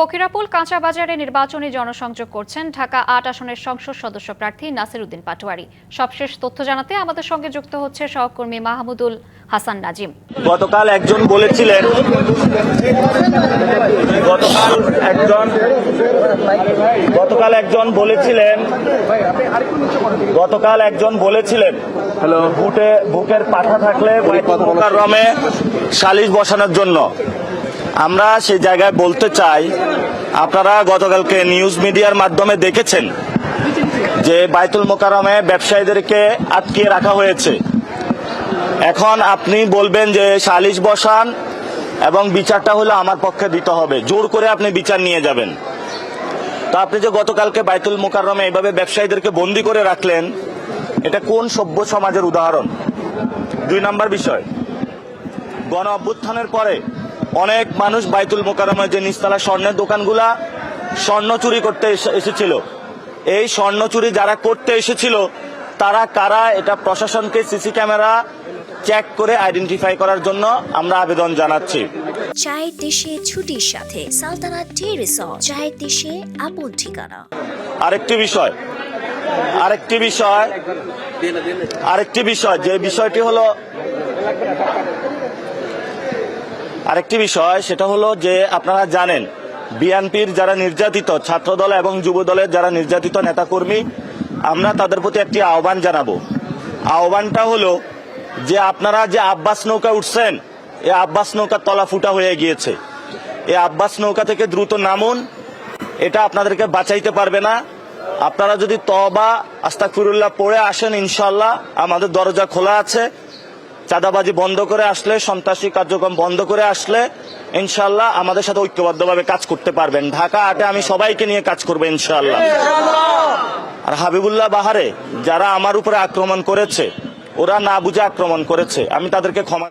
ফকিরাপুল কাঁচা বাজারে নির্বাচনী জনসংযোগ করছেন ঢাকা ৮ আসনের সংসদ সদস্য প্রার্থী নাসির উদ্দিন পাটোয়ারি। সবশেষ তথ্য জানাতে আমাদের সঙ্গে যুক্ত হচ্ছে সহকর্মী মাহমুদুল হাসান নাজিম। গতকাল একজন বলেছিলেন বুকের পাঠা থাকলে মোকাররমে সালিশ বসানোর জন্য। আমরা সেই জায়গায় বলতে চাই, আপনারা গতকালকে নিউজ মিডিয়ার মাধ্যমে দেখেছেন যে বাইতুল মোকাররমে ব্যবসায়ীদেরকে আটকিয়ে রাখা হয়েছে। এখন আপনি বলবেন যে সালিশ বসান এবং বিচারটা হলো আমার পক্ষে দিতে হবে, জোর করে আপনি বিচার নিয়ে যাবেন। তো আপনি যে গতকালকে বাইতুল মোকাররমে এইভাবে ব্যবসায়ীদেরকে বন্দী করে রাখলেন, এটা কোন সভ্য সমাজের উদাহরণ? ২ নম্বর বিষয়, গণ অভ্যুত্থানের পরে অনেক মানুষ বাইতুল মোকাররমে যে নিচতলা স্বর্ণের দোকানগুলা স্বর্ণ চুরি করতে এসেছিল। এই স্বর্ণ চুরি যারা করতে এসেছিল তারা কারা, এটা প্রশাসনকে সিসি ক্যামেরা চেক করে আইডেন্টিফাই করার জন্য আমরা আবেদন জানাচ্ছি। চায়ের দেশে ছুটির সাথে সালতানাত টি রিসর্ট, চায়ের দেশে আপন ঠিকানা। আরেকটি বিষয় সেটা হলো যে আপনারা জানেন বিএনপির যারা নির্যাতিত ছাত্রদল এবং যুব দলের যারা নির্যাতিত নেতাকর্মী, আমরা তাদের প্রতি একটি আহ্বান জানাবো। আহ্বানটা হলো যে আপনারা যে আব্বাস নৌকা উঠছেন, এই আব্বাস নৌকা তলা ফুটা হয়ে গিয়েছে। এই আব্বাস নৌকা থেকে দ্রুত নামুন, এটা আপনাদেরকে বাঁচাইতে পারবে না। আপনারা যদি তওবা আস্তাগফিরুল্লাহ পড়ে আসেন, ইনশাআল্লাহ আমাদের দরজা খোলা আছে। চাঁদাবাজি বন্ধ করে আসলে, সন্ত্রাসী কার্যক্রম বন্ধ করে আসলে ইনশাআল্লাহ আমাদের সাথে ঐক্যবদ্ধভাবে কাজ করতে পারবেন। ঢাকা ৮-এ আমি সবাইকে নিয়ে কাজ করবো ইনশাআল্লাহ। আর হাবিবুল্লাহ বাহারে যারা আমার উপরে আক্রমণ করেছে, ওরা না বুঝে আক্রমণ করেছে, আমি তাদেরকে ক্ষমা